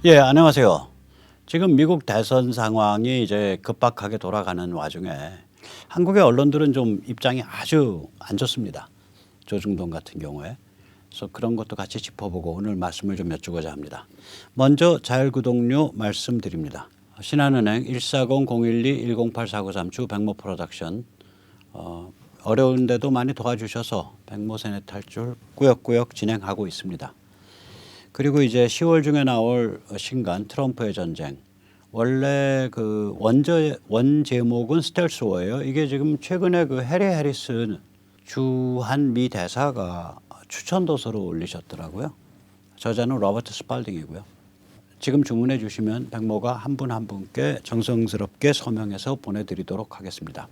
예, 안녕하세요. 지금 미국 대선 상황이 이제 급박하게 돌아가는 와중에 한국의 언론들은 좀 입장이 아주 안 좋습니다. 조중동 같은 경우에. 그래서 그런 것도 같이 짚어보고 오늘 말씀을 좀 여쭈고자 합니다. 먼저 자율구독료 말씀드립니다. 신한은행 140-012-108493 백모 프로덕션 어려운데도 많이 도와주셔서 백모 세뇌 탈출 꾸역꾸역 진행하고 있습니다. 그리고 이제 10월 중에 나올 신간 트럼프의 전쟁. 원래 그 원 제목은 스텔스 워예요. 이게 지금 최근에 그 해리 해리슨 주한 미 대사가 추천 도서로 올리셨더라고요. 저자는 로버트 스팔딩이고요. 지금 주문해 주시면 백모가 한 분 한 분께 정성스럽게 서명해서 보내드리도록 하겠습니다.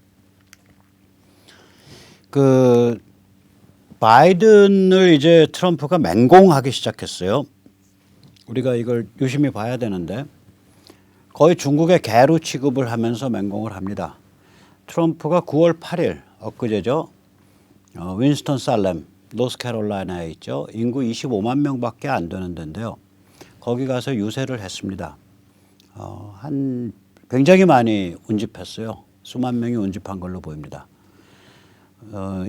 그 바이든을 이제 트럼프가 맹공하기 시작했어요. 우리가 이걸 유심히 봐야 되는데 거의 중국의 개로 취급을 하면서 맹공을 합니다. 트럼프가 9월 8일 엊그제죠. 윈스턴 살렘 노스캐롤라이나에 있죠. 인구 25만 명밖에 안 되는 데인데요. 거기 가서 유세를 했습니다. 굉장히 많이 운집했어요. 수만 명이 운집한 걸로 보입니다.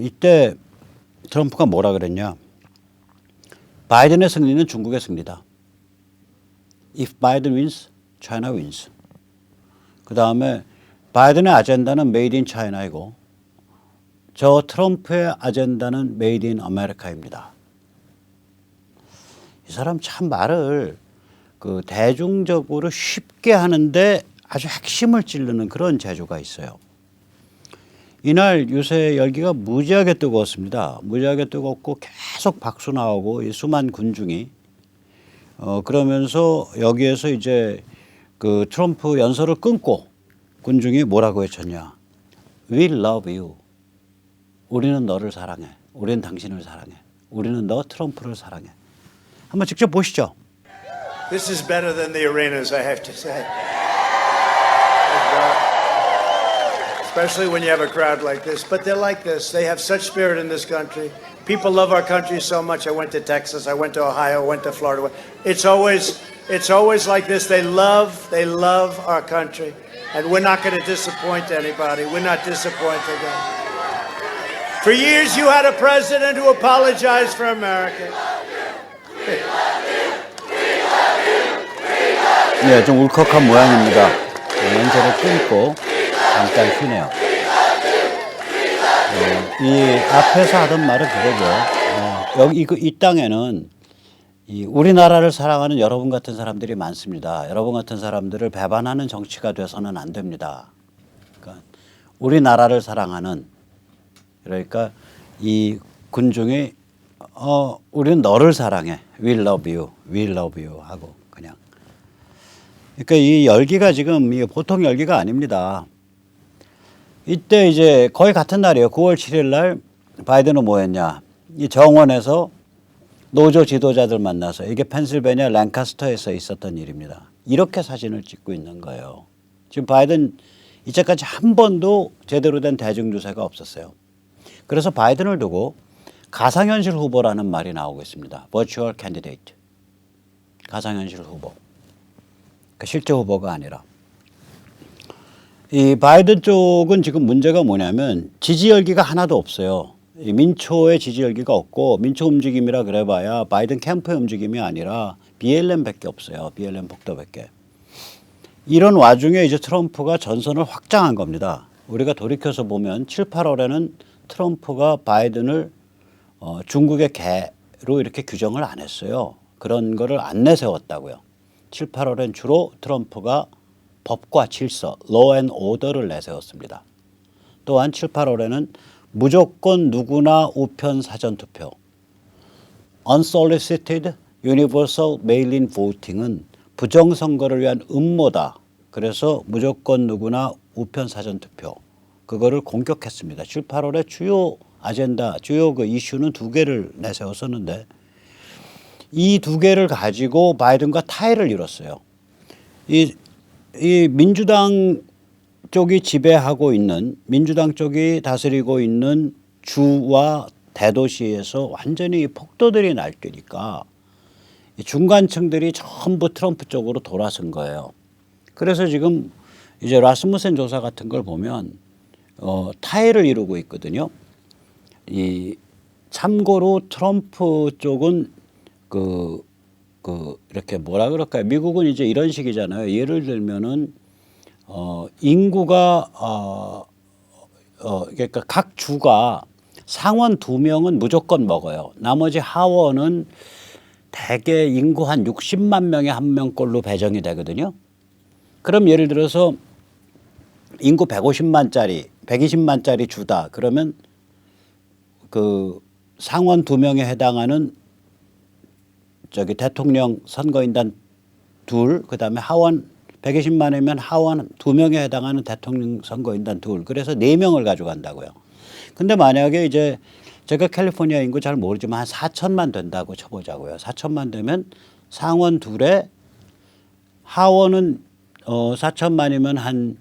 이때 트럼프가 뭐라 그랬냐. 바이든의 승리는 중국의 승리다. If Biden wins, China wins. 그 다음에 바이든의 아젠다는 Made in China이고 저 트럼프의 아젠다는 Made in America입니다. 이 사람 참 말을 그 대중적으로 쉽게 하는데 아주 핵심을 찌르는 그런 재주가 있어요. 이날 유세 열기가 무지하게 뜨거웠습니다. 무지하게 뜨겁고 계속 박수 나오고 이 수만 군중이 그러면서 여기에서 이제 그 트럼프 연설을 끊고 군중이 뭐라고 외쳤냐. We love you. 우리는 너를 사랑해. 우리는 당신을 사랑해. 우리는 너 트럼프를 사랑해. 한번 직접 보시죠. This is better than the arenas, I have to say. Especially when you have a crowd like this. But they're like this. They have such spirit in this country. People love our country so much. I went to Texas, I went to Ohio, I went to Florida. It's always like this. They love our country. And we're not going to disappoint anybody. We're not disappointing them. For years you had a president who apologized for America. 네, 좀 울컥한 모양입니다. 연설을 끊고 잠깐 쉬네요. 이 앞에서 하던 말은 그거죠. 여기 이 땅에는 이 우리나라를 사랑하는 여러분 같은 사람들이 많습니다. 여러분 같은 사람들을 배반하는 정치가 돼서는 안 됩니다. 그러니까 우리나라를 사랑하는 그러니까 이 군중이 우리는 너를 사랑해. We love you. We love you 하고 그냥. 그러니까 이 열기가 지금 이게 보통 열기가 아닙니다. 이때 이제 거의 같은 날이에요. 9월 7일 날 바이든은 뭐 했냐. 이 정원에서 노조 지도자들 만나서 이게 펜실베니아 랭카스터에서 있었던 일입니다. 이렇게 사진을 찍고 있는 거예요. 지금 바이든 이제까지 한 번도 제대로 된 대중주세가 없었어요. 그래서 바이든을 두고 가상현실 후보라는 말이 나오고 있습니다. Virtual candidate. 가상현실 후보. 그러니까 실제 후보가 아니라. 이 바이든 쪽은 지금 문제가 뭐냐면 지지 열기가 하나도 없어요. 이 민초의 지지 열기가 없고 민초 움직임이라 그래봐야 바이든 캠프의 움직임이 아니라 BLM밖에 없어요. BLM 복도밖에. 이런 와중에 이제 트럼프가 전선을 확장한 겁니다. 우리가 돌이켜서 보면 7, 8월에는 트럼프가 바이든을 중국의 개로 이렇게 규정을 안 했어요. 그런 거를 안 내세웠다고요. 7, 8월엔 주로 트럼프가 법과 질서, law and order를 내세웠습니다. 또한 7, 8월에는 무조건 누구나 우편 사전투표, unsolicited universal mail-in voting은 부정선거를 위한 음모다. 그래서 무조건 누구나 우편 사전투표, 그거를 공격했습니다. 7, 8월에 주요 아젠다, 주요 그 이슈는 두 개를 내세웠었는데 이 두 개를 가지고 바이든과 타협을 이뤘어요. 이 민주당 쪽이 지배하고 있는 민주당 쪽이 다스리고 있는 주와 대도시에서 완전히 폭도들이 날 때니까 이 중간층들이 전부 트럼프 쪽으로 돌아선 거예요. 그래서 지금 이제 라스무센 조사 같은 걸 보면 타해를 이루고 있거든요. 이 참고로 트럼프 쪽은 이렇게 뭐라 그럴까요? 미국은 이제 이런 식이잖아요. 예를 들면은 인구가 그러니까 각 주가 상원 2명은 무조건 먹어요. 나머지 하원은 대개 인구 한 60만 명에 한 명꼴로 배정이 되거든요. 그럼 예를 들어서 인구 150만짜리, 120만짜리 주다. 그러면 그 상원 2명에 해당하는 저기 대통령 선거인단 둘, 그다음에 하원 120만이면 하원 2명에 해당하는 대통령 선거인단 둘. 그래서 4명을 가져간다고요. 근데 만약에 이제 제가 캘리포니아 인구 잘 모르지만 한 4천만 된다고 쳐보자고요. 4천만 되면 상원 둘에 하원은 4천만이면 한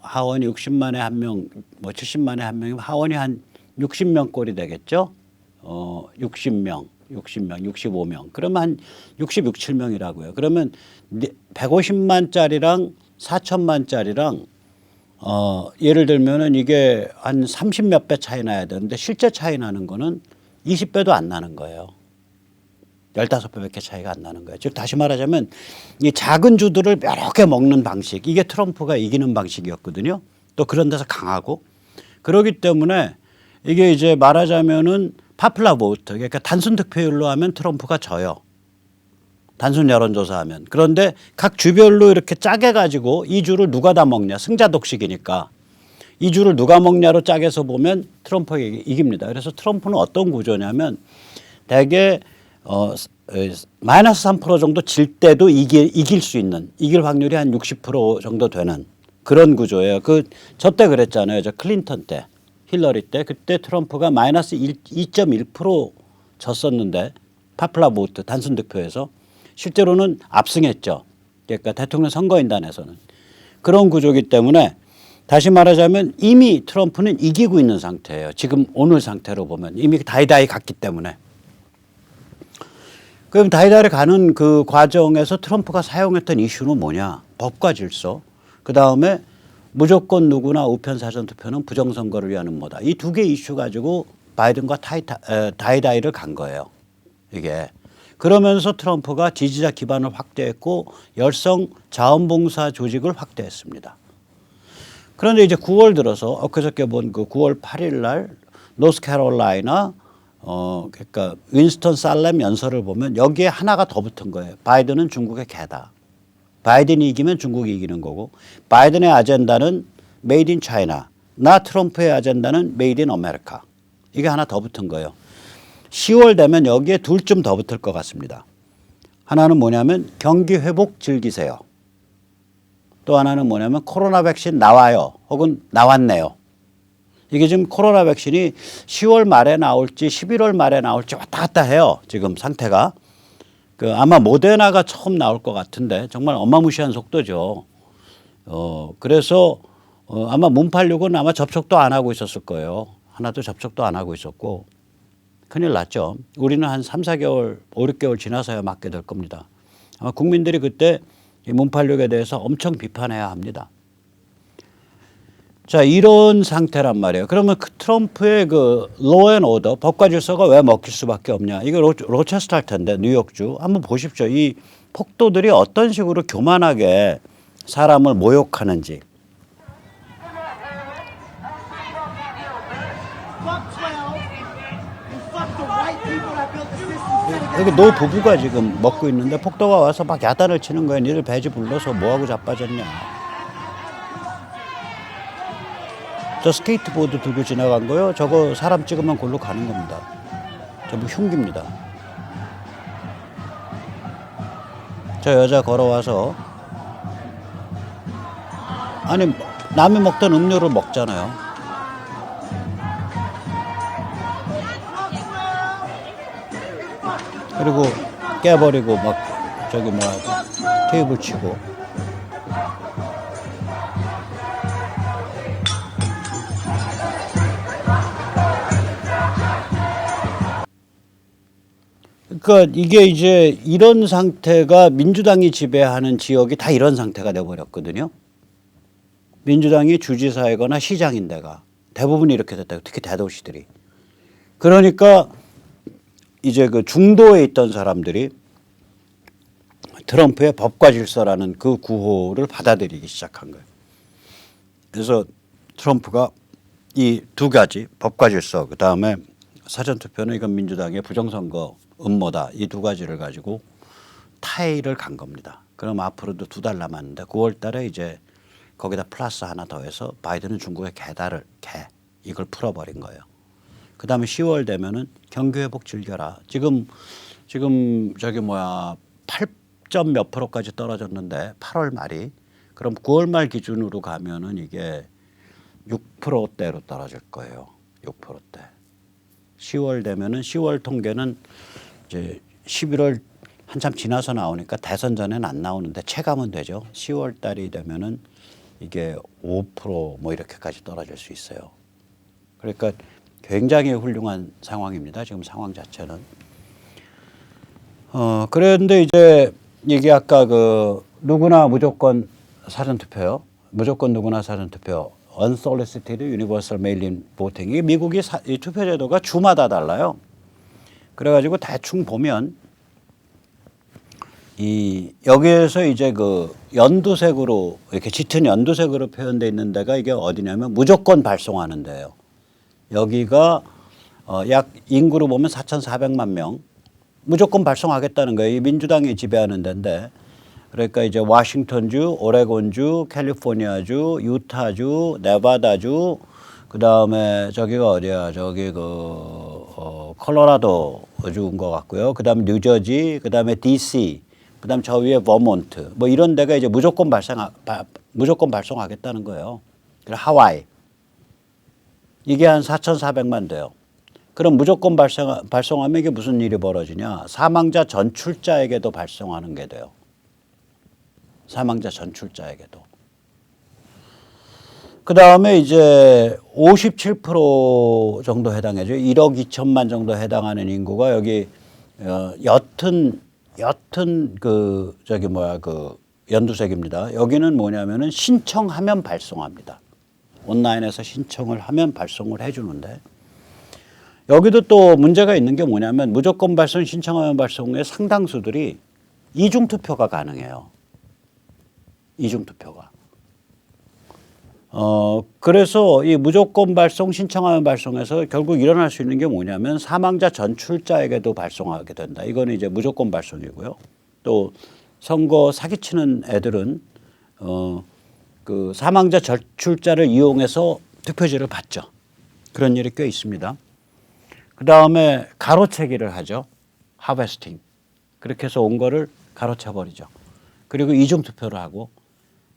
하원이 60만에 한 명, 뭐 70만에 한 명이면 하원이 한 60명 꼴이 되겠죠. 60명, 65명. 그러면 한 66, 7명이라고요. 그러면 150만짜리랑 4천만짜리랑 예를 들면은 이게 한 30 몇 배 차이 나야 되는데 실제 차이 나는 거는 20배도 안 나는 거예요. 15배밖에 차이가 안 나는 거예요. 즉 다시 말하자면 이 작은 주들을 여러 개 먹는 방식, 이게 트럼프가 이기는 방식이었거든요. 또 그런 데서 강하고. 그렇기 때문에 이게 이제 말하자면은 파플라 보트, 그러니까 단순 득표율로 하면 트럼프가 져요. 단순 여론조사하면. 그런데 각 주별로 이렇게 짜게 가지고 이 주를 누가 다 먹냐. 승자 독식이니까. 이 주를 누가 먹냐로 짜게서 보면 트럼프가 이깁니다. 그래서 트럼프는 어떤 구조냐면 대개 마이너스 3% 정도 질 때도 이길 수 있는, 이길 확률이 한 60% 정도 되는 그런 구조예요. 저 때 그랬잖아요. 저 클린턴 때, 힐러리 때. 그때 트럼프가 마이너스 2.1% 졌었는데 파플라 보트 단순 득표에서 실제로는 압승했죠. 그러니까 대통령 선거인단에서는. 그런 구조이기 때문에 다시 말하자면 이미 트럼프는 이기고 있는 상태예요. 지금 오늘 상태로 보면 이미 다이다이 갔기 때문에. 그럼 다이다이 가는 그 과정에서 트럼프가 사용했던 이슈는 뭐냐. 법과 질서. 그다음에 무조건 누구나 우편 사전투표는 부정선거를 위한 음모다. 이 2개 이슈 가지고 바이든과 다이다이를 간 거예요. 이게. 그러면서 트럼프가 지지자 기반을 확대했고 열성 자원봉사 조직을 확대했습니다. 그런데 이제 9월 들어서 엊그저께 본 그 9월 8일 날 노스캐롤라이나 그러니까 윈스턴 살렘 연설을 보면 여기에 하나가 더 붙은 거예요. 바이든은 중국의 개다. 바이든이 이기면 중국이 이기는 거고 바이든의 아젠다는 메이드 인 차이나, 나 트럼프의 아젠다는 메이드 인 아메리카. 이게 하나 더 붙은 거예요. 10월 되면 여기에 둘쯤 더 붙을 것 같습니다. 하나는 뭐냐면 경기 회복 즐기세요. 또 하나는 뭐냐면 코로나 백신 나와요. 혹은 나왔네요. 이게 지금 코로나 백신이 10월 말에 나올지 11월 말에 나올지 왔다 갔다 해요. 지금 상태가. 아마 모데나가 처음 나올 것 같은데 정말 어마무시한 속도죠. 그래서 아마 문팔육은 아마 접촉도 안 하고 있었을 거예요. 하나도 접촉도 안 하고 있었고. 큰일 났죠. 우리는 한 3, 4개월, 5, 6개월 지나서야 맞게 될 겁니다. 아마 국민들이 그때 이 문팔육에 대해서 엄청 비판해야 합니다. 자, 이런 상태란 말이에요. 그러면 그 트럼프의 그 law and order, 법과 질서가 왜 먹힐 수밖에 없냐. 이거 로체스터 할 텐데, 뉴욕주. 한번 보십시오. 이 폭도들이 어떤 식으로 교만하게 사람을 모욕하는지. 여기 노 부부가 지금 먹고 있는데 폭도가 와서 막 야단을 치는 거예요. 니들 배지 불러서 뭐하고 자빠졌냐. 저 스케이트보드 들고 지나간 거요. 저거 사람 찍으면 골로 가는 겁니다. 전부 흉기입니다. 저 여자 걸어와서 아니 남이 먹던 음료를 먹잖아요. 그리고 깨버리고 막 저기 테이블 치고. 그러니까 이게 이제 이런 상태가 민주당이 지배하는 지역이 다 이런 상태가 돼버렸거든요. 민주당이 주지사이거나 시장인 데가 대부분 이렇게 됐다. 특히 대도시들이. 그러니까 이제 그 중도에 있던 사람들이 트럼프의 법과 질서라는 그 구호를 받아들이기 시작한 거예요. 그래서 트럼프가 이 두 가지 법과 질서 그다음에 사전투표는 이건 민주당의 부정선거 음모다. 이 두 가지를 가지고 타의를 간 겁니다. 그럼 앞으로도 2달 남았는데 9월 달에 이제 거기다 플러스 하나 더해서 바이든은 중국의 개 이걸 풀어버린 거예요. 그다음에 10월 되면은 경기회복 즐겨라. 지금 저기 8점 몇 프로까지 떨어졌는데 8월 말이 그럼 9월 말 기준으로 가면은 이게 6%대로 떨어질 거예요. 6%대. 10월 되면은 10월 통계는 이제 11월 한참 지나서 나오니까 대선 전에는 안 나오는데 체감은 되죠. 10월 달이 되면은 이게 5% 이렇게까지 떨어질 수 있어요. 그러니까 굉장히 훌륭한 상황입니다. 지금 상황 자체는. 그런데 이제 이게 아까 그 누구나 무조건 사전투표요. 무조건 누구나 사전투표. Unsolicited Universal Mail-in Voting. 이 미국이 이 투표제도가 주마다 달라요. 그래가지고 대충 보면 이 여기에서 이제 그 연두색으로 이렇게 짙은 연두색으로 표현되어 있는 데가 이게 어디냐면 무조건 발송하는 데예요. 여기가 약 인구로 보면 4,400만 명 무조건 발송하겠다는 거예요. 이 민주당이 지배하는 데인데 그러니까 이제 워싱턴주, 오레곤주, 캘리포니아주, 유타주, 네바다주 그다음에 저기가 어디야? 저기 콜로라도주인 것 같고요. 그다음에 뉴저지, 그다음에 DC, 그다음 저 위에 버몬트 이런 데가 이제 무조건 발송하겠다는 거예요. 그리고 하와이 이게 한 4,400만 돼요. 그럼 무조건 발송하면 이게 무슨 일이 벌어지냐? 사망자 전출자에게도 발송하는 게 돼요. 사망자 전출자에게도. 그 다음에 이제 57% 정도 해당해죠. 1억 2천만 정도 해당하는 인구가 여기 옅은 그 연두색입니다. 여기는 뭐냐면은 신청하면 발송합니다. 온라인에서 신청을 하면 발송을 해주는데 여기도 또 문제가 있는 게 뭐냐면 무조건 발송, 신청하면 발송의 상당수들이 이중투표가 가능해요. 이중투표가. 그래서 이 무조건 발송, 신청하면 발송에서 결국 일어날 수 있는 게 뭐냐면 사망자 전출자에게도 발송하게 된다. 이거는 이제 무조건 발송이고요. 또 선거 사기치는 애들은 그 사망자 전출자를 이용해서 투표지를 받죠. 그런 일이 꽤 있습니다. 그 다음에 가로채기를 하죠. 하베스팅. 그렇게 해서 온 거를 가로채버리죠. 그리고 이중투표를 하고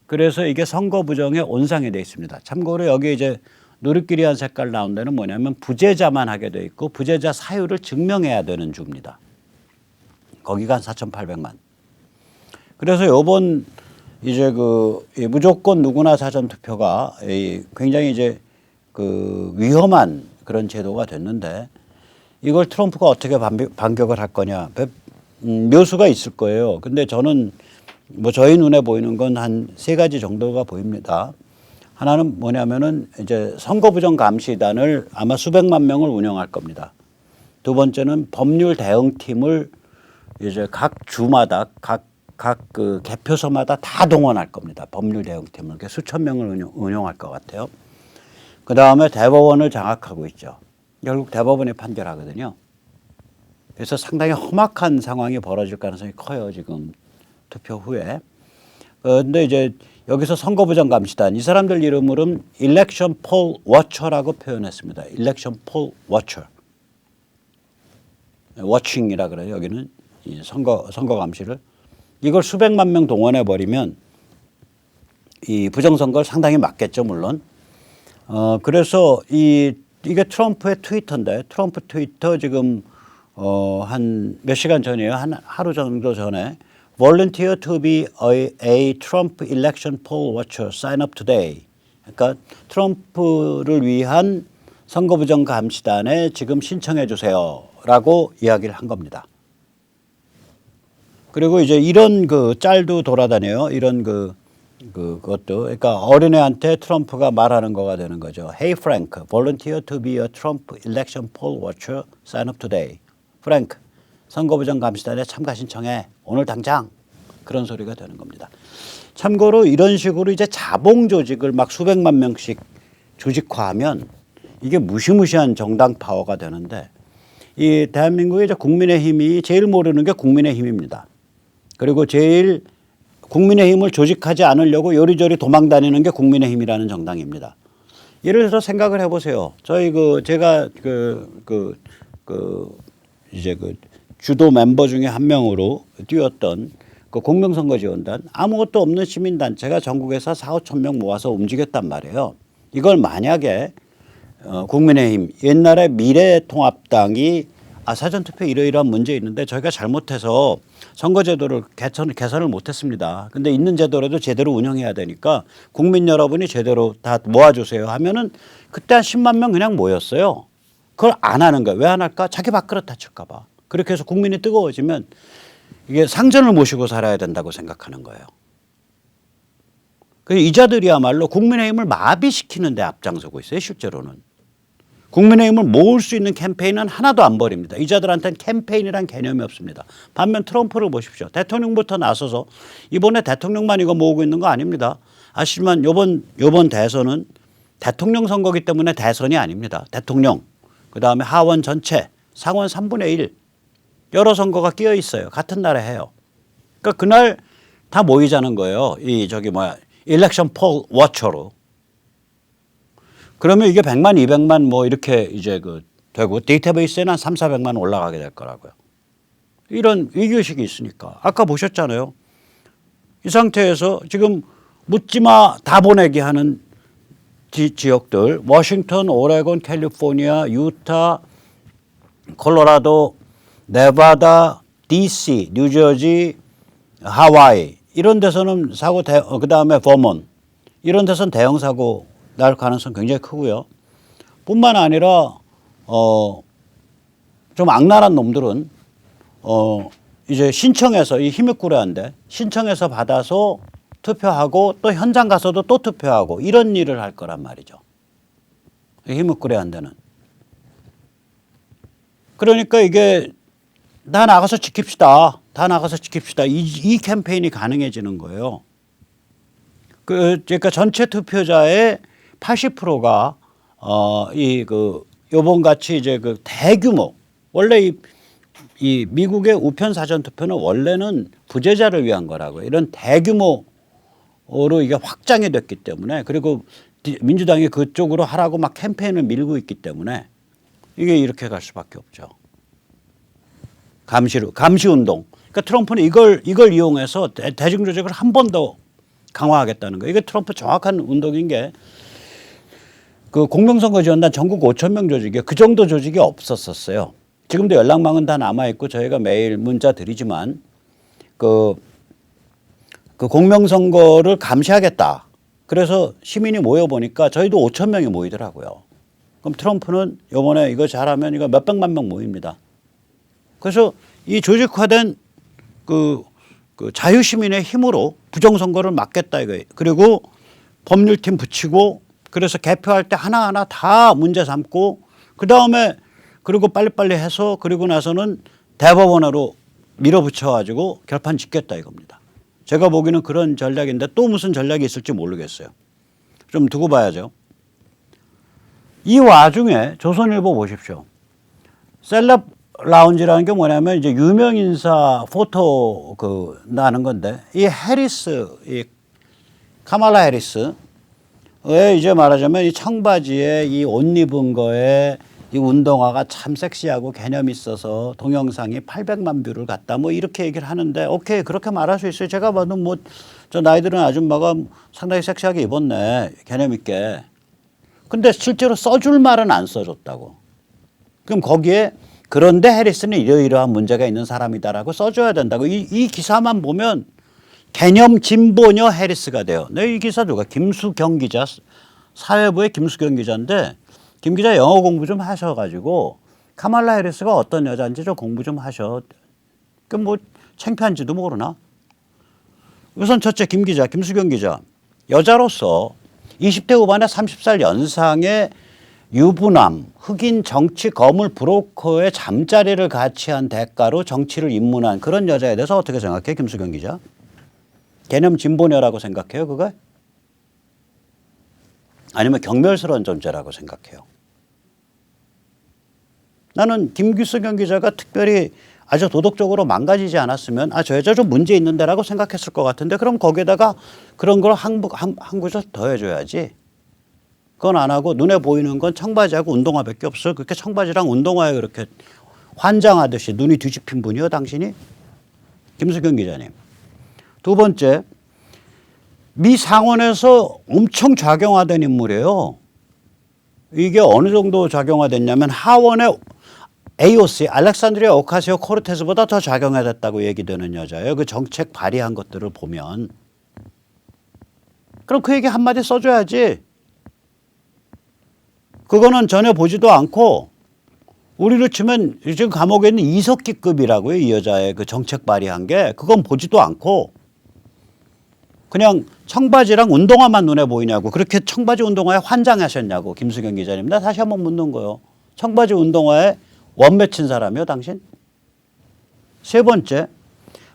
그래서 이게 선거 부정의 온상이 되어 있습니다. 참고로 여기 이제 누리끼리한 색깔 나온 데는 뭐냐면 부재자만 하게 돼 있고 부재자 사유를 증명해야 되는 주입니다. 거기가 한 4,800만. 그래서 요번 이제 그 무조건 누구나 사전 투표가 굉장히 이제 그 위험한 그런 제도가 됐는데 이걸 트럼프가 어떻게 반격을 할 거냐. 묘수가 있을 거예요. 근데 저는 저희 눈에 보이는 건 한 3가지 정도가 보입니다. 하나는 뭐냐면은 이제 선거부정 감시단을 아마 수백만 명을 운영할 겁니다. 두 번째는 법률 대응팀을 이제 각 주마다 각 그 개표소마다 다 동원할 겁니다. 법률 대응팀을 이렇게 수천 명을 운영할 것 같아요. 그 다음에 대법원을 장악하고 있죠. 결국 대법원이 판결하거든요. 그래서 상당히 험악한 상황이 벌어질 가능성이 커요. 지금 투표 후에. 그런데 이제 여기서 선거부정 감시단 이 사람들 이름으로는 Election Poll Watcher라고 표현했습니다. Election Poll Watcher. 워칭이라 그래요. 여기는 이 선거 감시를. 이걸 수백만 명 동원해 버리면 이 부정선거를 상당히 막겠죠, 물론. 그래서 이게 트럼프의 트위터인데 트럼프 트위터 지금 한 몇 시간 전이에요. 하루 정도 전에 Volunteer to be a Trump election poll watcher. Sign up today. 그러니까 트럼프를 위한 선거부정 감시단에 지금 신청해 주세요라고 이야기를 한 겁니다. 그리고 이제 이런 그 짤도 돌아다녀요. 이런 그것도. 그러니까 어린애한테 트럼프가 말하는 거가 되는 거죠. Hey Frank, volunteer to be a Trump election poll watcher. Sign up today. Frank, 선거부정 감시단에 참가 신청해. 오늘 당장. 그런 소리가 되는 겁니다. 참고로 이런 식으로 이제 자봉 조직을 막 수백만 명씩 조직화하면 이게 무시무시한 정당 파워가 되는데 이 대한민국의 이제 국민의힘이 제일 모르는 게 국민의힘입니다. 그리고 제일 국민의힘을 조직하지 않으려고 요리조리 도망다니는 게 국민의힘이라는 정당입니다. 예를 들어 생각을 해보세요. 저희 제가 이제 주도 멤버 중에 한 명으로 뛰었던 그 공명선거지원단 아무것도 없는 시민단체가 전국에서 4,5천 명 모아서 움직였단 말이에요. 이걸 만약에 국민의힘 옛날에 미래통합당이 사전투표 이러이러한 문제 있는데 저희가 잘못해서 선거제도를 개선을 못했습니다. 근데 있는 제도라도 제대로 운영해야 되니까 국민 여러분이 제대로 다 모아주세요 하면은 그때 한 10만 명 그냥 모였어요. 그걸 안 하는 거예요. 왜 안 할까? 자기 밥그릇 다칠까 봐. 그렇게 해서 국민이 뜨거워지면 이게 상전을 모시고 살아야 된다고 생각하는 거예요. 이 자들이야말로 국민의힘을 마비시키는 데 앞장서고 있어요. 실제로는. 국민의힘을 모을 수 있는 캠페인은 하나도 안 벌입니다. 이 자들한테는 캠페인이란 개념이 없습니다. 반면 트럼프를 보십시오. 대통령부터 나서서 이번에 대통령만 이거 모으고 있는 거 아닙니다. 아시지만 요번 대선은 대통령 선거기 때문에 대선이 아닙니다. 대통령, 그다음에 하원 전체, 상원 3분의 1 여러 선거가 끼어 있어요. 같은 날에 해요. 그러니까 그날 다 모이자는 거예요. 일렉션 폴 워처로. 그러면 이게 100만, 200만 뭐 이렇게 이제 되고 데이터베이스에는 한 3, 400만 올라가게 될 거라고요. 이런 위기의식이 있으니까. 아까 보셨잖아요. 이 상태에서 지금 묻지마 다 보내기 하는 지역들 워싱턴, 오레곤, 캘리포니아, 유타, 콜로라도, 네바다, DC, 뉴저지, 하와이 이런 데서는 그다음에 버몬 이런 데서는 대형 사고 날 가능성 굉장히 크고요. 뿐만 아니라 좀 악랄한 놈들은 이제 신청해서 이 힘입구레한데 신청해서 받아서 투표하고 또 현장 가서도 또 투표하고 이런 일을 할 거란 말이죠. 힘입구레한 데는. 그러니까 이게 다 나가서 지킵시다. 다 나가서 지킵시다. 이 캠페인이 가능해지는 거예요. 그러니까 전체 투표자의 80%가 요번 같이 이제 대규모 원래 이 미국의 우편 사전 투표는 원래는 부재자를 위한 거라고요. 이런 대규모로 이게 확장이 됐기 때문에 그리고 민주당이 그쪽으로 하라고 막 캠페인을 밀고 있기 때문에 이게 이렇게 갈 수밖에 없죠. 감시 운동. 그러니까 트럼프는 이걸 이용해서 대중 조직을 한 번 더 강화하겠다는 거예요. 이게 트럼프 정확한 운동인 게 그 공명선거지원단 전국 5천 명 조직이요. 그 정도 조직이 없었어요. 지금도 연락망은 다 남아 있고 저희가 매일 문자 드리지만 그 공명선거를 감시하겠다. 그래서 시민이 모여 보니까 저희도 5천 명이 모이더라고요. 그럼 트럼프는 이번에 이거 잘하면 이거 몇백만 명 모입니다. 그래서 이 조직화된 그 자유시민의 힘으로 부정선거를 막겠다 이거예요. 그리고 법률팀 붙이고 그래서 개표할 때 하나하나 다 문제 삼고 그다음에 그리고 빨리빨리 해서 그리고 나서는 대법원으로 밀어붙여 가지고 결판 짓겠다 이겁니다. 제가 보기에는 그런 전략인데 또 무슨 전략이 있을지 모르겠어요. 좀 두고 봐야죠. 이 와중에 조선일보 보십시오. 셀럽 라운지라는 게 뭐냐면 이제 유명 인사 포토 나는 건데 이 카말라 해리스의 이제 말하자면 이 청바지에 이 옷 입은 거에 이 운동화가 참 섹시하고 개념 있어서 동영상이 800만 뷰를 갔다 뭐 이렇게 얘기를 하는데 오케이 그렇게 말할 수 있어요. 제가 봐도 뭐 저 나이 들은 아줌마가 상당히 섹시하게 입었네 개념 있게. 근데 실제로 써줄 말은 안 써줬다고. 그럼 거기에 그런데 해리스는 이러이러한 문제가 있는 사람이다라고 써줘야 된다고. 이 기사만 보면 개념 진보녀 해리스가 돼요. 이 기사 누가? 김수경 기자, 사회부의 김수경 기자인데 김 기자 영어 공부 좀 하셔가지고 카말라 해리스가 어떤 여자인지 좀 공부 좀 하셔. 그 뭐 창피한지도 모르나? 우선 첫째 김 기자, 김수경 기자. 여자로서 20대 후반에 30살 연상의 유부남, 흑인 정치 거물 브로커의 잠자리를 같이 한 대가로 정치를 입문한 그런 여자에 대해서 어떻게 생각해, 김수경 기자? 개념 진보녀라고 생각해요, 그거? 아니면 경멸스러운 존재라고 생각해요? 나는 김수경 기자가 특별히 아주 도덕적으로 망가지지 않았으면 저 여자 좀 문제 있는데라고 생각했을 것 같은데 그럼 거기에다가 그런 걸 한 구절 더 해줘야지. 그건 안 하고 눈에 보이는 건 청바지하고 운동화밖에 없어요. 그렇게 청바지랑 운동화에 그렇게 환장하듯이 눈이 뒤집힌 분이요, 당신이? 김수경 기자님. 두 번째, 미 상원에서 엄청 작용화된 인물이에요. 이게 어느 정도 작용화됐냐면 하원의 AOC, 알렉산드리아 오카시오 코르테스보다 더 작용화됐다고 얘기되는 여자예요. 그 정책 발의한 것들을 보면. 그럼 그 얘기 한마디 써줘야지. 그거는 전혀 보지도 않고 우리로 치면 지금 감옥에 있는 이석기급이라고요. 이 여자의 그 정책 발의한 게. 그건 보지도 않고 그냥 청바지랑 운동화만 눈에 보이냐고. 그렇게 청바지 운동화에 환장하셨냐고. 김수경 기자님. 나 다시 한번 묻는 거예요. 청바지 운동화에 원 맺힌 사람이요, 당신? 세 번째,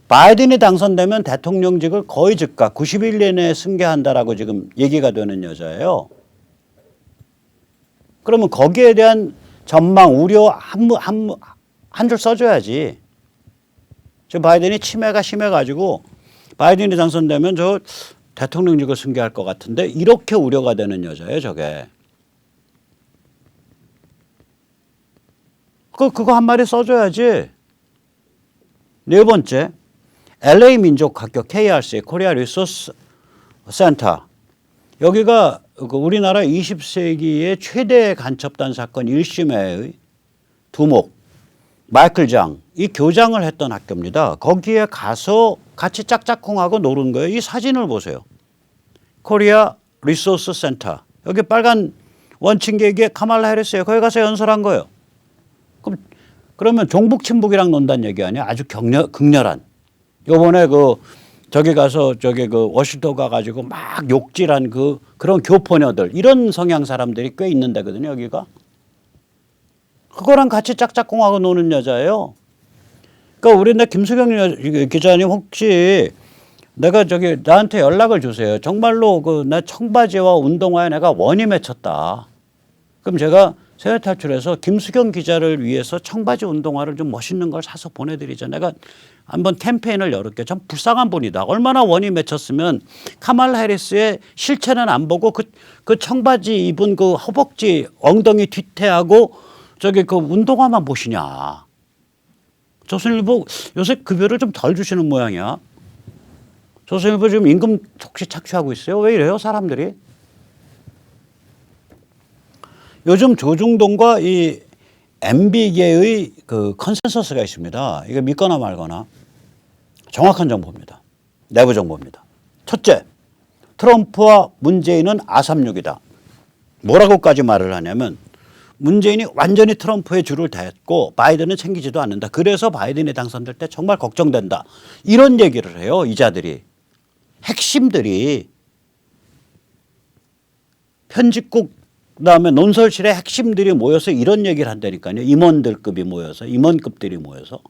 바이든이 당선되면 대통령직을 거의 즉각 90일 내내 승계한다라고 지금 얘기가 되는 여자예요. 그러면 거기에 대한 전망, 우려 한 줄 써줘야지. 지금 바이든이 치매가 심해가지고 바이든이 당선되면 저 대통령직을 승계할 것 같은데 이렇게 우려가 되는 여자예요, 저게. 그거 한마디 써줘야지. 네 번째, LA 민족학교 KRC, 코리아 리소스 센터. 여기가 우리나라 20세기의 최대 간첩단 사건 1심의 두목, 마이클 장, 이 교장을 했던 학교입니다. 거기에 가서 같이 짝짝꿍하고 노는 거예요. 이 사진을 보세요. 코리아 리소스 센터. 여기 빨간 원층계기에 카말라 해리스예요. 거기 가서 연설한 거예요. 그러면 종북 친북이랑 논다는 얘기 아니야? 아주 극렬한. 요번에 저기 가서 워싱턴 가가지고 막 욕질한 그런 교포녀들 이런 성향 사람들이 꽤 있는 데거든요, 여기가. 그거랑 같이 짝짝꿍하고 노는 여자예요. 그러니까 우리 김수경 기자님 혹시 내가 나한테 연락을 주세요. 정말로 내 청바지와 운동화에 내가 원이 맺혔다. 그럼 제가 세계 탈출해서 김수경 기자를 위해서 청바지 운동화를 좀 멋있는 걸 사서 보내드리죠. 내가 한번 캠페인을 열을게. 참 불쌍한 분이다. 얼마나 원이 맺혔으면 카말라 해리스의 실체는 안 보고 그 청바지 입은 그 허벅지 엉덩이 뒤태하고 그 운동화만 보시냐. 조선일보 요새 급여를 좀 덜 주시는 모양이야. 조선일보 지금 임금 혹시 착취하고 있어요? 왜 이래요, 사람들이? 요즘 조중동과 이 MB계의 그 컨센서스가 있습니다. 이거 믿거나 말거나 정확한 정보입니다. 내부 정보입니다. 첫째, 트럼프와 문재인은 아삼육이다. 뭐라고까지 말을 하냐면 문재인이 완전히 트럼프의 줄을 댔고 바이든은 챙기지도 않는다. 그래서 바이든이 당선될 때 정말 걱정된다. 이런 얘기를 해요, 이자들이. 핵심들이 편집국 그다음에 논설실의 핵심들이 모여서 이런 얘기를 한다니까요. 임원들급이 모여서, 임원급들이 모여서.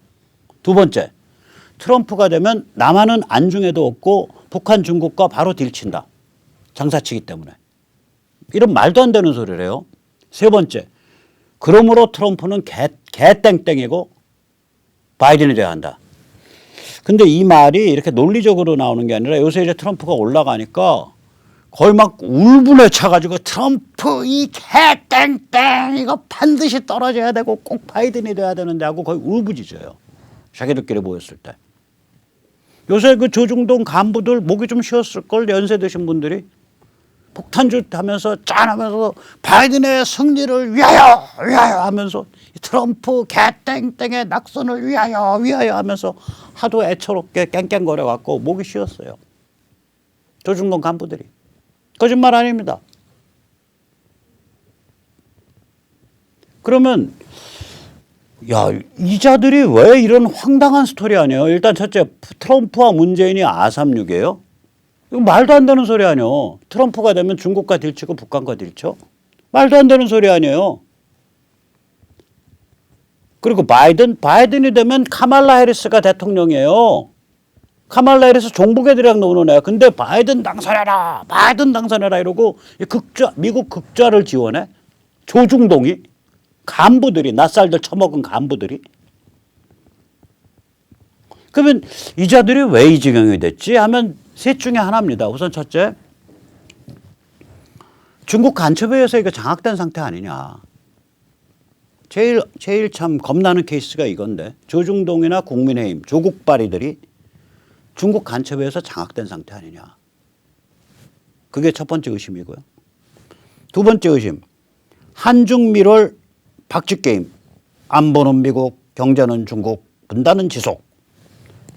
두 번째, 트럼프가 되면 남한은 안중에도 없고 북한, 중국과 바로 딜친다. 장사치기 때문에. 이런 말도 안 되는 소리를 해요. 세 번째, 그러므로 트럼프는 개땡땡이고 바이든이 돼야 한다. 근데 이 말이 이렇게 논리적으로 나오는 게 아니라 요새 이제 트럼프가 올라가니까 거의 막 울분에 차가지고 트럼프 이 개땡땡 이거 반드시 떨어져야 되고 꼭 바이든이 돼야 되는데 하고 거의 울부짖어요. 자기들끼리 모였을 때. 요새 그 조중동 간부들 목이 좀 쉬었을걸, 연세 드신 분들이. 폭탄주 하면서 짠하면서 바이든의 승리를 위하여 하면서 트럼프 개땡땡의 낙선을 위하여 하면서 하도 애처롭게 깽깽거려 갖고 목이 쉬었어요. 조중동 간부들이. 거짓말 아닙니다. 그러면 야, 이자들이 왜 이런 황당한 스토리 아니에요? 일단 첫째, 트럼프와 문재인이 아삼육이에요? 이거 말도 안 되는 소리 아니에요. 트럼프가 되면 중국과 딜치고 북한과 딜쳐? 말도 안 되는 소리 아니에요. 그리고 바이든이 되면 카말라 해리스가 대통령이에요. 카말라 해리스 종북 애들이랑 노는 애야. 근데 바이든 당선해라 이러고 미국 극좌를 지원해. 조중동이 간부들이 낯살들 처먹은 간부들이. 그러면 이자들이 왜 이 지경이 됐지 하면 셋 중에 하나입니다. 우선 첫째, 중국 간첩에 의해서 이거 장악된 상태 아니냐. 제일 참 겁나는 케이스가 이건데 조중동이나 국민의힘 조국발이들이 중국 간첩에 의해서 장악된 상태 아니냐. 그게 첫 번째 의심이고요. 두 번째 의심, 한중밀월 박쥐게임, 안보는 미국, 경제는 중국, 분단은 지속.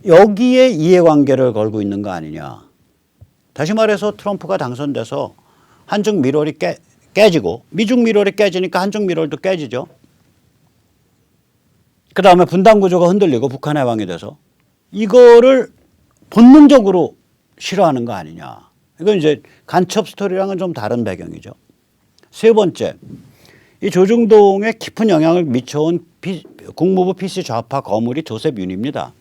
여기에 이해관계를 걸고 있는 거 아니냐. 다시 말해서 트럼프가 당선돼서 한중밀월이 깨지고 미중밀월이 깨지니까 한중밀월도 깨지죠. 그다음에 분단구조가 흔들리고 북한 해방이 돼서 이거를 본능적으로 싫어하는 거 아니냐. 이건 이제 간첩 스토리랑은 좀 다른 배경이죠. 세 번째, 이 조중동에 깊은 영향을 미쳐온 국무부 PC 좌파 거물이 조셉 윤입니다.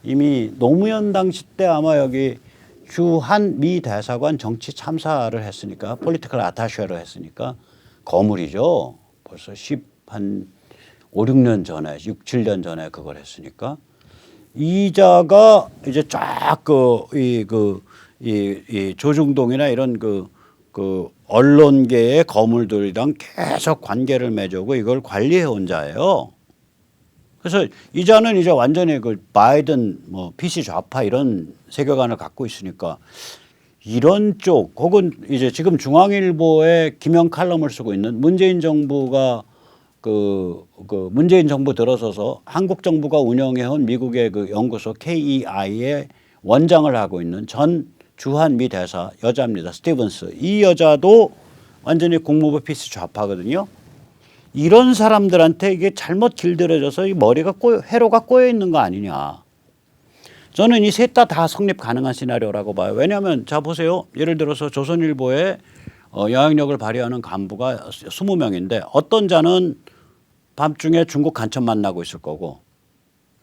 이미 노무현 당시 때 아마 여기 주한 미 대사관 정치 참사를 했으니까 폴리티컬 아타쉐를 했으니까 거물이죠. 벌써 5, 6년 전에 6, 7년 전에 그걸 했으니까 이자가 이제 쫙 이 조중동이나 이런 그 언론계의 거물들이랑 계속 관계를 맺고 이걸 관리해 온 자예요. 그래서 이자는 이제 완전히 그 바이든 뭐 PC 좌파 이런 세계관을 갖고 있으니까 이런 쪽 혹은 이제 지금 중앙일보에 기명 칼럼을 쓰고 있는 문재인 정부가 그 문재인 정부 들어서서 한국 정부가 운영해온 미국의 그 연구소 KEI의 원장을 하고 있는 전 주한 미 대사 여자입니다. 스티븐스. 이 여자도 완전히 국무부 PC 좌파거든요. 이런 사람들한테 이게 잘못 길들여져서 이 머리가 회로가 꼬여 있는 거 아니냐. 저는 이 셋 다 성립 가능한 시나리오라고 봐요. 왜냐하면 자 보세요. 예를 들어서 조선일보에 영향력을 발휘하는 간부가 20명인데 어떤 자는 밤중에 중국 간첩 만나고 있을 거고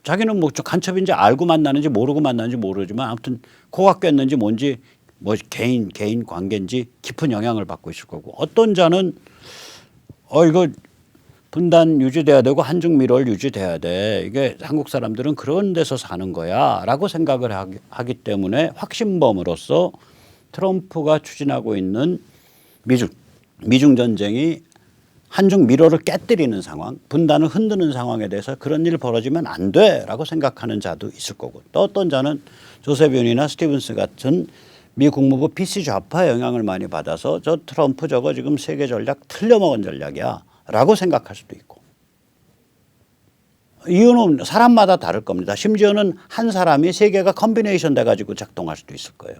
자기는 뭐 간첩인지 알고 만나는지 모르고 만나는지 모르지만 아무튼 코가 꼈는지 뭔지 뭐 개인 관계인지 깊은 영향을 받고 있을 거고 어떤 자는 이거 분단 유지돼야 되고 한중밀월 유지돼야 돼. 이게 한국 사람들은 그런 데서 사는 거야 라고 생각을 하기 때문에 확신범으로서 트럼프가 추진하고 있는 미중 전쟁이 한중밀월을 깨뜨리는 상황, 분단을 흔드는 상황에 대해서 그런 일 벌어지면 안 돼라고 생각하는 자도 있을 거고 또 어떤 자는 조셉 윤이나 스티븐스 같은 미 국무부 PC 좌파 영향을 많이 받아서 저 트럼프 저거 지금 세계 전략 틀려먹은 전략이야 라고 생각할 수도 있고 이유는 사람마다 다를 겁니다. 심지어는 한 사람이 세 개가 컨비네이션 돼가지고 작동할 수도 있을 거예요.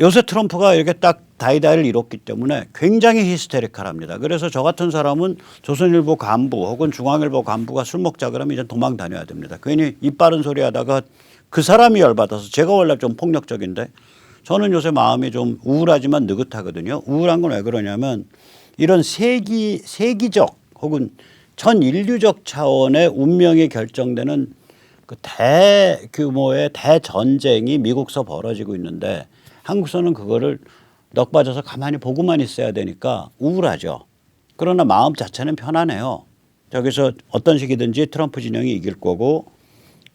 요새 트럼프가 이렇게 딱 다이다이를 이뤘기 때문에 굉장히 히스테리컬합니다. 그래서 저 같은 사람은 조선일보 간부 혹은 중앙일보 간부가 술 먹자 그러면 이제 도망 다녀야 됩니다. 괜히 입 바른 소리 하다가 그 사람이 열받아서 제가 원래 좀 폭력적인데 저는 요새 마음이 좀 우울하지만 느긋하거든요. 우울한 건 왜 그러냐면 이런 세기적 혹은 전 인류적 차원의 운명이 결정되는 그 대규모의 대전쟁이 미국서 벌어지고 있는데 한국서는 그거를 넋 빠져서 가만히 보고만 있어야 되니까 우울하죠. 그러나 마음 자체는 편안해요. 저기서 어떤 식이든지 트럼프 진영이 이길 거고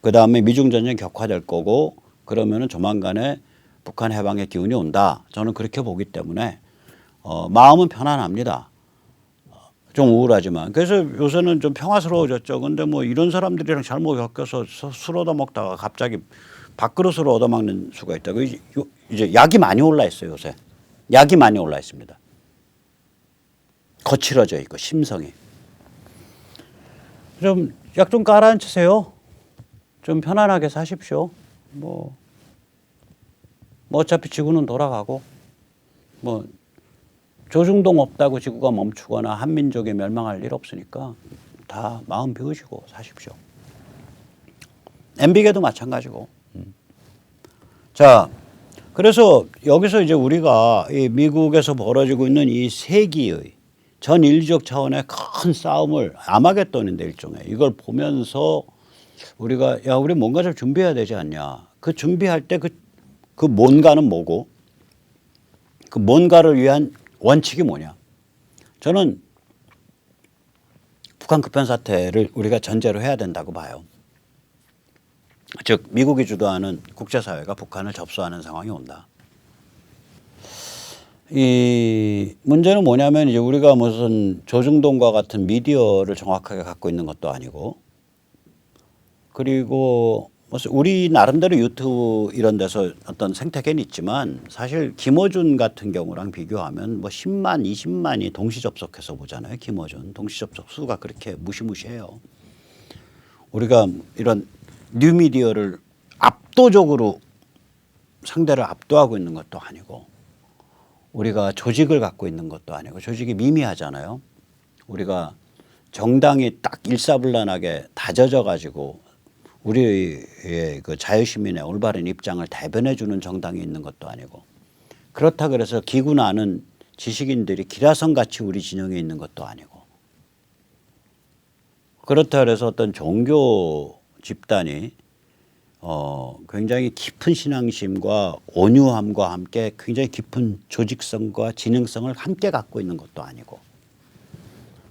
그다음에 미중전쟁 격화될 거고 그러면은 조만간에 북한 해방의 기운이 온다. 저는 그렇게 보기 때문에 마음은 편안합니다. 좀 우울하지만. 그래서 요새는 좀 평화스러워졌죠. 근데 뭐 이런 사람들이랑 잘못 엮여서 술 얻어먹다가 갑자기 밥그릇으로 얻어먹는 수가 있다고. 이제 약이 많이 올라 있어요, 요새. 약이 많이 올라 있습니다. 거칠어져 있고 심성이. 좀 약 좀 깔아앉히세요. 좀 편안하게 사십시오. 뭐 어차피 지구는 돌아가고 뭐 조중동 없다고 지구가 멈추거나 한민족이 멸망할 일 없으니까 다 마음 비우시고 사십시오. MB계도 마찬가지고. 자, 그래서 여기서 이제 우리가 이 미국에서 벌어지고 있는 이 세기의 전 인류적 차원의 큰 싸움을 아마겟돈인데 일종의 이걸 보면서 우리가 야 우리 뭔가 좀 준비해야 되지 않냐. 그 준비할 때 그 뭔가는 뭐고 그 뭔가를 위한 원칙이 뭐냐. 저는 북한 급변 사태를 우리가 전제로 해야 된다고 봐요. 즉 미국이 주도하는 국제사회가 북한을 접수하는 상황이 온다. 이 문제는 뭐냐면 이제 우리가 무슨 조중동과 같은 미디어를 정확하게 갖고 있는 것도 아니고 그리고 무슨 우리 나름대로 유튜브 이런 데서 어떤 생태계는 있지만 사실 김어준 같은 경우랑 비교하면 뭐 10만, 20만이 동시 접속해서 보잖아요. 김어준 동시 접속 수가 그렇게 무시무시해요. 우리가 이런 뉴미디어를 압도적으로 상대를 압도하고 있는 것도 아니고 우리가 조직을 갖고 있는 것도 아니고 조직이 미미하잖아요. 우리가 정당이 딱 일사불란하게 다져져 가지고 우리의 그 자유시민의 올바른 입장을 대변해 주는 정당이 있는 것도 아니고 그렇다 그래서 기구나 아는 지식인들이 기라성같이 우리 진영에 있는 것도 아니고 그렇다 그래서 어떤 종교 집단이 굉장히 깊은 신앙심과 온유함과 함께 굉장히 깊은 조직성과 진흥성을 함께 갖고 있는 것도 아니고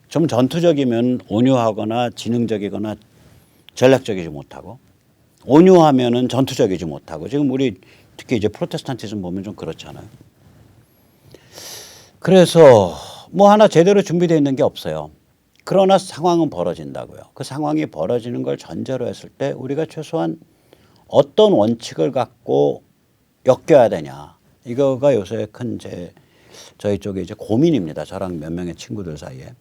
좀 전투적이면 온유하거나 지능적이거나 전략적이지 못하고 온유하면은 전투적이지 못하고 지금 우리 특히 이제 프로테스탄티즘 보면 좀 그렇잖아요. 그래서 뭐 하나 제대로 준비되어 있는 게 없어요. 그러나 상황은 벌어진다고요. 그 상황이 벌어지는 걸 전제로 했을 때 우리가 최소한 어떤 원칙을 갖고 엮여야 되냐. 이거가 요새 큰 저희 쪽에 이제 고민입니다. 저랑 몇 명의 친구들 사이에.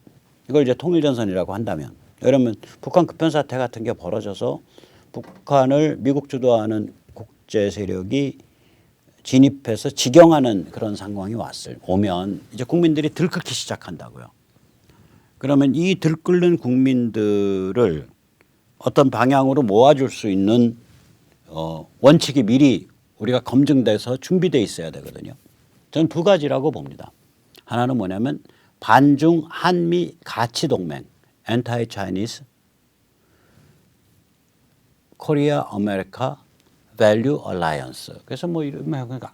이걸 이제 통일전선이라고 한다면. 그러면 북한 급변 사태 같은 게 벌어져서 북한을 미국 주도하는 국제 세력이 진입해서 직영하는 그런 상황이 오면 이제 국민들이 들끓기 시작한다고요. 그러면 이 들끓는 국민들을 어떤 방향으로 모아줄 수 있는 원칙이 미리 우리가 검증돼서 준비되어 있어야 되거든요. 저는 두 가지라고 봅니다. 하나는 뭐냐면 반중 한미 가치 동맹, Anti-Chinese Korea America Value Alliance. 그래서 뭐 이러면 그러니까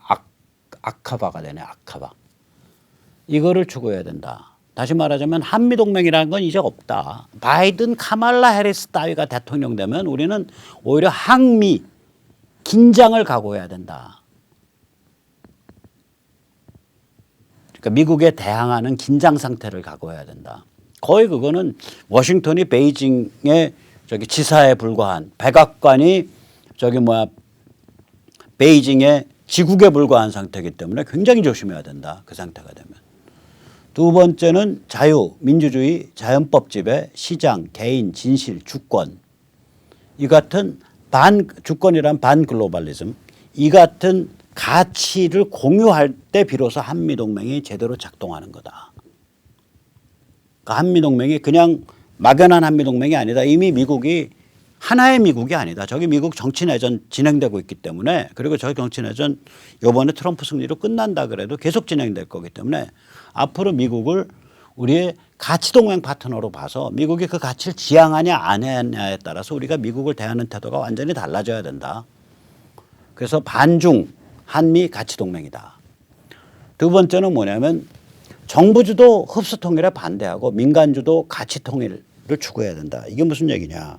아카바가 되네, 아카바. 이거를 추구해야 된다. 다시 말하자면 한미동맹이라는 건 이제 없다. 바이든 카말라 해리스 따위가 대통령 되면 우리는 오히려 항미 긴장을 각오해야 된다. 그러니까 미국에 대항하는 긴장 상태를 각오해야 된다. 거의 그거는 워싱턴이 베이징의 저기 지사에 불과한 백악관이 베이징의 지국에 불과한 상태이기 때문에 굉장히 조심해야 된다. 그 상태가 되면. 두 번째는 자유, 민주주의, 자연법 지배, 시장, 개인, 진실, 주권. 이 같은 주권이란 반글로벌리즘. 이 같은 가치를 공유할 때 비로소 한미동맹이 제대로 작동하는 거다. 그러니까 한미동맹이 그냥 막연한 한미동맹이 아니다. 이미 미국이 하나의 미국이 아니다. 저기 미국 정치내전 진행되고 있기 때문에 그리고 저기 정치내전 이번에 트럼프 승리로 끝난다 그래도 계속 진행될 거기 때문에 앞으로 미국을 우리의 가치동맹 파트너로 봐서 미국이 그 가치를 지향하냐 안 하냐에 따라서 우리가 미국을 대하는 태도가 완전히 달라져야 된다. 그래서 반중 한미 가치동맹이다. 두 번째는 뭐냐면 정부주도 흡수통일에 반대하고 민간주도 가치통일을 추구해야 된다. 이게 무슨 얘기냐.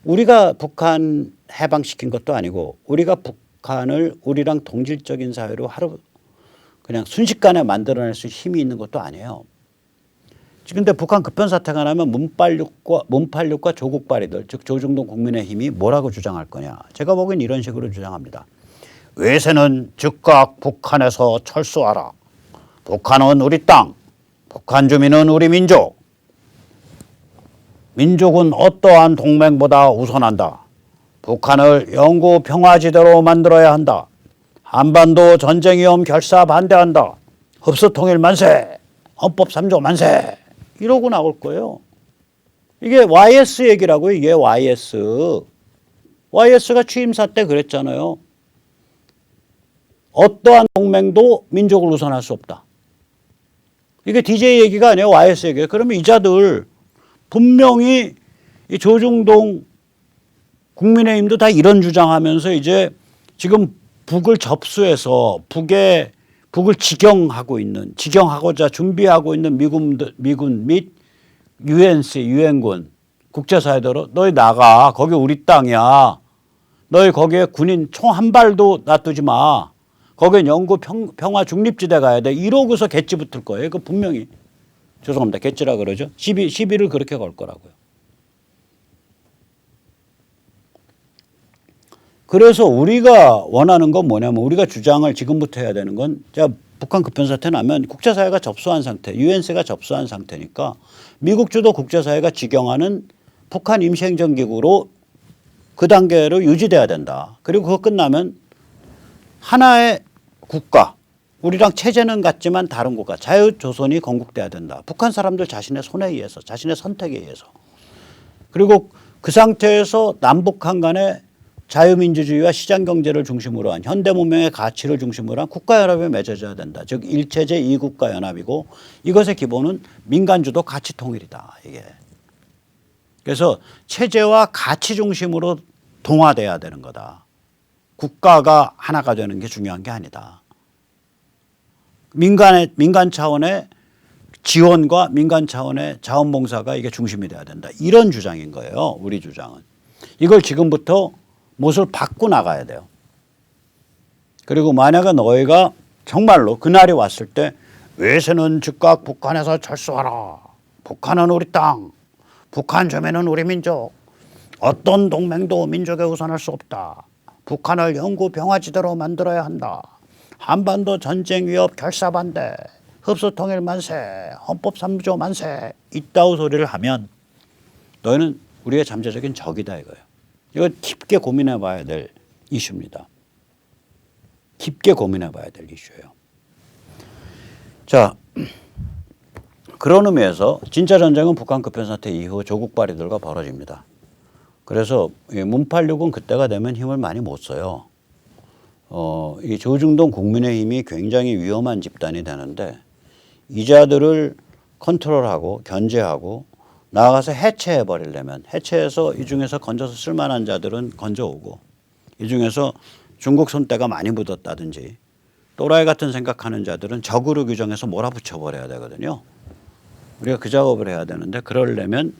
우리가 북한 해방시킨 것도 아니고 우리가 북한을 우리랑 동질적인 사회로 하루 그냥 순식간에 만들어낼 수 있는 힘이 있는 것도 아니에요. 그런데 북한 급변 사태가 나면 문팔육과 조국발이들 즉 조중동 국민의힘이 뭐라고 주장할 거냐. 제가 보기엔 이런 식으로 주장합니다. 외세는 즉각 북한에서 철수하라. 북한은 우리 땅, 북한 주민은 우리 민족. 민족은 어떠한 동맹보다 우선한다. 북한을 영구 평화지대로 만들어야 한다. 한반도 전쟁 위험 결사 반대한다. 흡수통일 만세. 헌법 3조 만세. 이러고 나올 거예요. 이게 YS 얘기라고 이게 YS. YS가 취임사 때 그랬잖아요. 어떠한 동맹도 민족을 우선할 수 없다. 이게 DJ 얘기가 아니에요. YS 얘기예요. 그러면 이 자들 분명히 이 조중동 국민의힘도 다 이런 주장하면서 이제 지금 북을 접수해서 북을 직영하고자 준비하고 있는 미군 및 유엔군 국제사회대로 너희 나가. 거기 우리 땅이야. 너희 거기에 군인 총 한 발도 놔두지 마. 거기는 영구 평화 중립지대 가야 돼. 이러고서 개찌 붙을 거예요. 그 분명히. 죄송합니다. 개찌라 그러죠. 시비를 그렇게 걸 거라고요. 그래서 우리가 원하는 건 뭐냐면 우리가 주장을 지금부터 해야 되는 건 자, 북한 급변사태 나면 국제사회가 접수한 상태, 유엔세가 접수한 상태니까 미국 주도 국제사회가 직영하는 북한 임시행정기구로 그 단계로 유지돼야 된다. 그리고 그거 끝나면 하나의 국가, 우리랑 체제는 같지만 다른 국가, 자유조선이 건국돼야 된다. 북한 사람들 자신의 손에 의해서, 자신의 선택에 의해서. 그리고 그 상태에서 남북한 간의 자유민주주의와 시장경제를 중심으로 한 현대문명의 가치를 중심으로 한 국가연합에 맺어져야 된다. 즉 일체제 2국가연합이고 이것의 기본은 민간주도 가치통일이다. 이게. 그래서 체제와 가치 중심으로 동화돼야 되는 거다. 국가가 하나가 되는 게 중요한 게 아니다. 민간 차원의 지원과 민간 차원의 자원봉사가 이게 중심이 돼야 된다. 이런 주장인 거예요. 우리 주장은. 이걸 지금부터 못을 받고 나가야 돼요. 그리고 만약에 너희가 정말로 그날이 왔을 때 외세는 즉각 북한에서 철수하라. 북한은 우리 땅. 북한 점에는 우리 민족. 어떤 동맹도 민족에 우선할 수 없다. 북한을 영구 평화지대로 만들어야 한다. 한반도 전쟁 위협 결사 반대. 흡수 통일 만세. 헌법 3조 만세. 이따우 소리를 하면 너희는 우리의 잠재적인 적이다 이거예요. 이거 깊게 고민해 봐야 될 이슈입니다. 깊게 고민해 봐야 될 이슈예요. 자, 그런 의미에서 진짜 전쟁은 북한 급변사태 이후 조국 발휘들과 벌어집니다. 그래서 문86은 그때가 되면 힘을 많이 못 써요. 이 조중동 국민의힘이 굉장히 위험한 집단이 되는데 이 자들을 컨트롤하고 견제하고 나아가서 해체해버리려면 해체해서 이 중에서 건져서 쓸만한 자들은 건져오고 이 중에서 중국 손때가 많이 묻었다든지 또라이 같은 생각하는 자들은 적으로 규정해서 몰아붙여버려야 되거든요. 우리가 그 작업을 해야 되는데 그러려면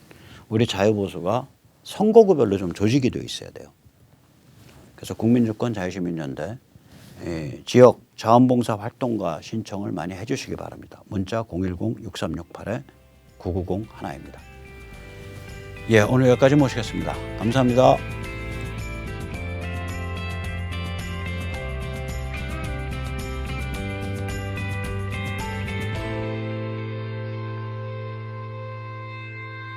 우리 자유보수가 선거구별로 좀 조직이 되어 있어야 돼요. 그래서 국민주권 자유시민연대 지역 자원봉사 활동가 신청을 많이 해 주시기 바랍니다. 문자 010-6368-9901입니다. 예, 오늘 여기까지 모시겠습니다. 감사합니다.